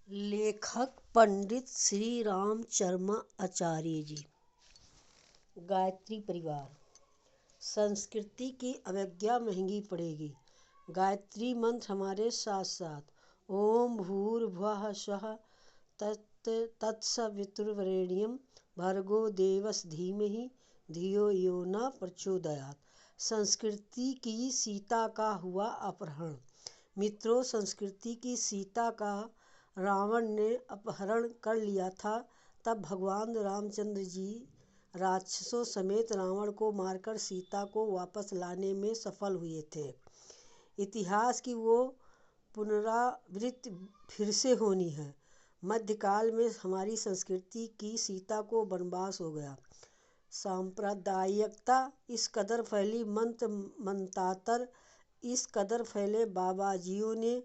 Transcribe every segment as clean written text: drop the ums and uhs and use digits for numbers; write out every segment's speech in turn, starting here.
लेखक पंडित श्री राम शर्मा आचार्य जी। गायत्री परिवार। संस्कृति की अवज्ञा महंगी पड़ेगी। गायत्री मंत्र हमारे साथ साथ। ओम भूर्भुवः स्वः तत्सवितुर्वरेण्यं भर्गो देवस्य धीमहि धियो यो न प्रचोदयात्। संस्कृति की सीता का हुआ अपहरण। मित्रों, संस्कृति की सीता का रावण ने अपहरण कर लिया था। तब भगवान रामचंद्र जी राक्षसों समेत रावण को मारकर सीता को वापस लाने में सफल हुए थे। इतिहास की वो पुनरावृत्ति फिर से होनी है। मध्यकाल में हमारी संस्कृति की सीता को वनवास हो गया। सांप्रदायिकता इस कदर फैली, मंत्र मंतातर इस कदर फैले, बाबाजियों ने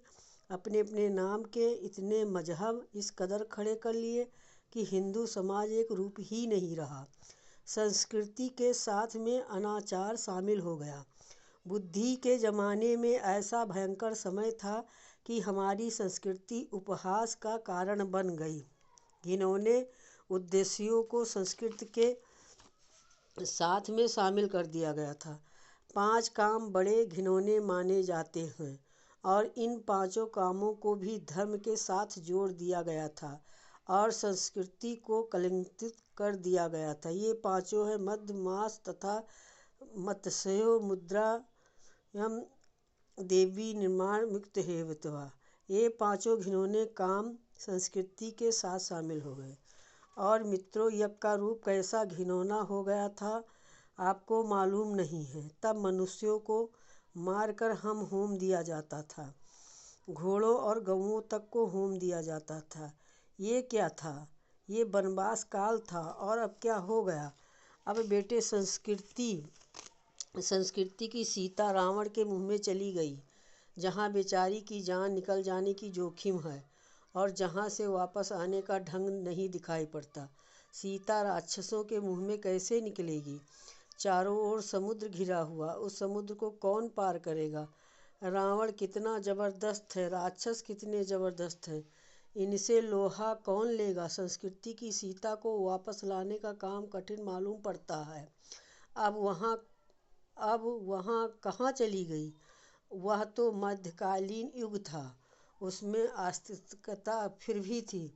अपने अपने नाम के इतने मजहब इस कदर खड़े कर लिए कि हिंदू समाज एक रूप ही नहीं रहा। संस्कृति के साथ में अनाचार शामिल हो गया। बुद्धि के ज़माने में ऐसा भयंकर समय था कि हमारी संस्कृति उपहास का कारण बन गई। घिनौने उद्देश्यों को संस्कृत के साथ में शामिल कर दिया गया था। 5 काम बड़े घिनौने माने जाते हैं और इन 5 कामों को भी धर्म के साथ जोड़ दिया गया था और संस्कृति को कलंकित कर दिया गया था। ये 5 है मध्य, मास तथा मत्स्यो, मुद्रा यम, देवी, निर्माण, मुक्त हेतुवा। ये 5 घिनौने काम संस्कृति के साथ शामिल हो गए। और मित्रों, यज्ञ का रूप कैसा घिनौना हो गया था आपको मालूम नहीं है। तब मनुष्यों को मारकर हम होम दिया जाता था। घोड़ों और गऊओं तक को होम दिया जाता था। ये क्या था? ये वनवास काल था। और अब क्या हो गया? अब बेटे, संस्कृति की सीता रावण के मुंह में चली गई, जहाँ बेचारी की जान निकल जाने की जोखिम है और जहाँ से वापस आने का ढंग नहीं दिखाई पड़ता। सीता राक्षसों के मुंह में कैसे निकलेगी? चारों ओर समुद्र घिरा हुआ, उस समुद्र को कौन पार करेगा? रावण कितना जबरदस्त है, राक्षस कितने जबरदस्त हैं, इनसे लोहा कौन लेगा? संस्कृति की सीता को वापस लाने का काम कठिन मालूम पड़ता है। अब वहाँ कहाँ चली गई? वह तो मध्यकालीन युग था, उसमें आस्तिकता फिर भी थी।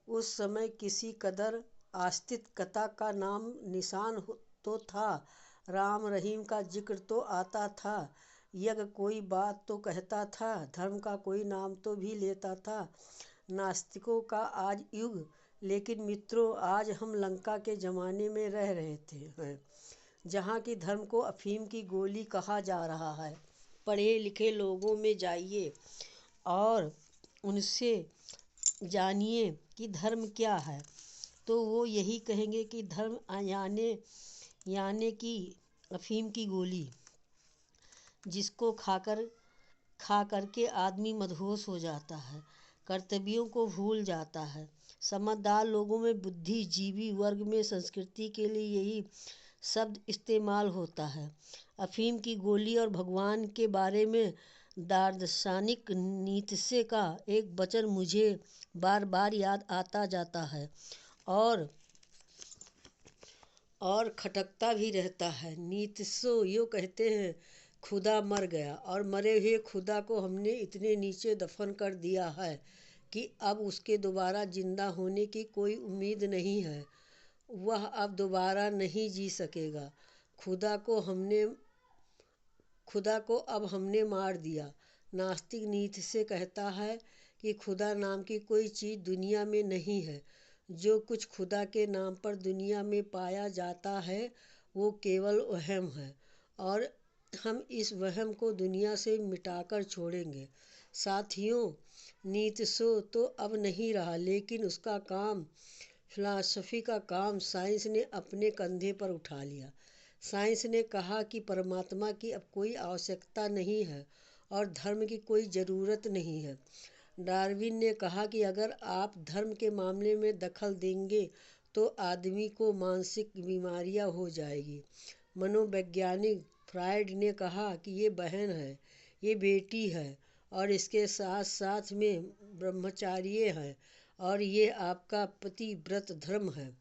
उस समय किसी कदर आस्तिकता का नाम निशान तो था। राम रहीम का जिक्र तो आता था, यज्ञ कोई बात तो कहता था, धर्म का कोई नाम तो भी लेता था। नास्तिकों का आज युग। लेकिन मित्रों, आज हम लंका के ज़माने में रह रहे हैं, जहाँ की धर्म को अफीम की गोली कहा जा रहा है। पढ़े लिखे लोगों में जाइए और उनसे जानिए कि धर्म क्या है, तो वो यही कहेंगे कि धर्म यानी कि अफीम की गोली, जिसको खा करके आदमी मदहोश हो जाता है, कर्तव्यों को भूल जाता है। समझदार लोगों में, बुद्धिजीवी वर्ग में संस्कृति के लिए यही शब्द इस्तेमाल होता है। अफीम की गोली और भगवान के बारे में दार्शनिक नीत्शे का एक वचन मुझे बार बार याद आता जाता है और खटकता भी रहता है। नीत्शे यूँ कहते हैं, खुदा मर गया और मरे हुए खुदा को हमने इतने नीचे दफन कर दिया है कि अब उसके दोबारा जिंदा होने की कोई उम्मीद नहीं है। वह अब दोबारा नहीं जी सकेगा। खुदा को अब हमने मार दिया। नास्तिक नीत्शे कहता है कि खुदा नाम की कोई चीज़ दुनिया में नहीं है। जो कुछ खुदा के नाम पर दुनिया में पाया जाता है वो केवल वहम है और हम इस वहम को दुनिया से मिटाकर छोड़ेंगे। साथियों, नीत्शे तो अब नहीं रहा, लेकिन उसका काम, फिलॉसफी का काम साइंस ने अपने कंधे पर उठा लिया। साइंस ने कहा कि परमात्मा की अब कोई आवश्यकता नहीं है और धर्म की कोई ज़रूरत नहीं है। डार्विन ने कहा कि अगर आप धर्म के मामले में दखल देंगे तो आदमी को मानसिक बीमारियां हो जाएगी। मनोवैज्ञानिक फ्रायड ने कहा कि ये बहन है, ये बेटी है और इसके साथ साथ में ब्रह्मचार्य है और ये आपका पतिव्रत धर्म है।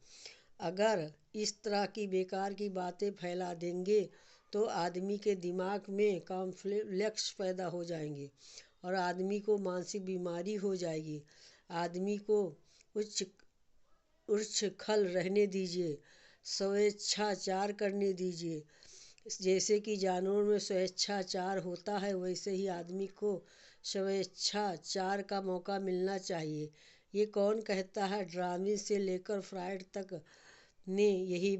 अगर इस तरह की बेकार की बातें फैला देंगे तो आदमी के दिमाग में कॉम्प्लेक्स पैदा हो जाएंगे और आदमी को मानसिक बीमारी हो जाएगी। आदमी को उच्च उच्छृंखल रहने दीजिए, स्वेच्छाचार करने दीजिए। जैसे कि जानवरों में स्वेच्छाचार होता है वैसे ही आदमी को स्वेच्छाचार का मौका मिलना चाहिए। ये कौन कहता है? डार्विन से लेकर फ्रायड तक ने यही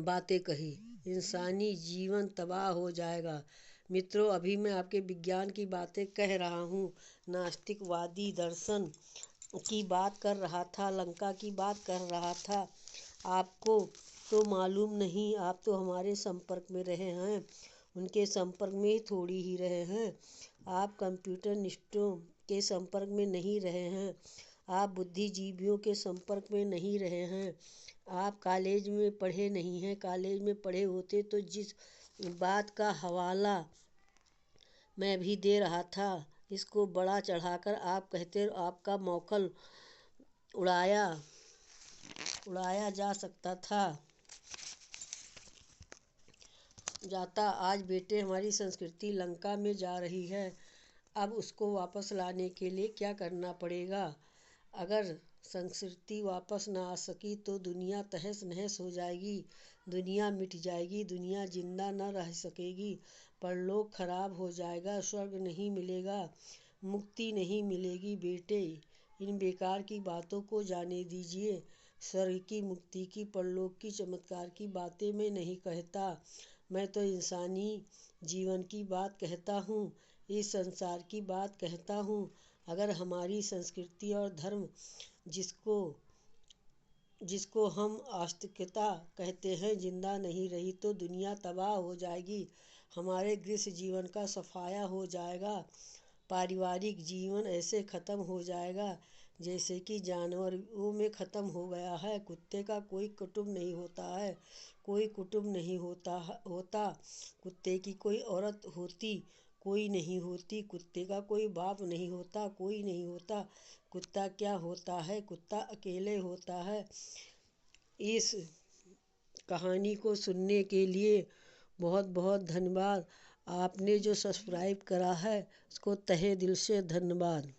बातें कही। इंसानी जीवन तबाह हो जाएगा। मित्रों, अभी मैं आपके विज्ञान की बातें कह रहा हूँ, नास्तिकवादी दर्शन की बात कर रहा था, लंका की बात कर रहा था। आपको तो मालूम नहीं, आप तो हमारे संपर्क में रहे हैं, उनके संपर्क में ही थोड़ी ही रहे हैं। आप कंप्यूटर निष्ठों के संपर्क में नहीं रहे हैं, आप बुद्धिजीवियों के संपर्क में नहीं रहे हैं, आप कॉलेज में पढ़े नहीं हैं। कॉलेज में पढ़े होते तो जिस बात का हवाला मैं भी दे रहा था, इसको बड़ा चढ़ाकर आप कहते आपका मौकल उड़ाया जा सकता था जाता। आज बेटे, हमारी संस्कृति लंका में जा रही है। अब उसको वापस लाने के लिए क्या करना पड़ेगा? अगर संस्कृति वापस ना आ सकी तो दुनिया तहस नहस हो जाएगी, दुनिया मिट जाएगी, दुनिया जिंदा न रह सकेगी, परलोक खराब हो जाएगा, स्वर्ग नहीं मिलेगा, मुक्ति नहीं मिलेगी। बेटे, इन बेकार की बातों को जाने दीजिए। स्वर्ग की, मुक्ति की, परलोक की, चमत्कार की बातें मैं नहीं कहता, मैं तो इंसानी जीवन की बात कहता हूँ, इस संसार की बात कहता हूँ। अगर हमारी संस्कृति और धर्म जिसको हम आस्तिकता कहते हैं जिंदा नहीं रही तो दुनिया तबाह हो जाएगी, हमारे गृहस्थ जीवन का सफाया हो जाएगा, पारिवारिक जीवन ऐसे ख़त्म हो जाएगा जैसे कि जानवरों में ख़त्म हो गया है। कुत्ते का कोई कुटुंब नहीं होता है, कोई कुटुंब नहीं होता। कुत्ते की कोई औरत होती, कोई नहीं होती। कुत्ते का कोई बाप नहीं होता, कोई नहीं होता। कुत्ता क्या होता है? कुत्ता अकेले होता है। इस कहानी को सुनने के लिए बहुत बहुत धन्यवाद। आपने जो सब्सक्राइब करा है उसको तहे दिल से धन्यवाद।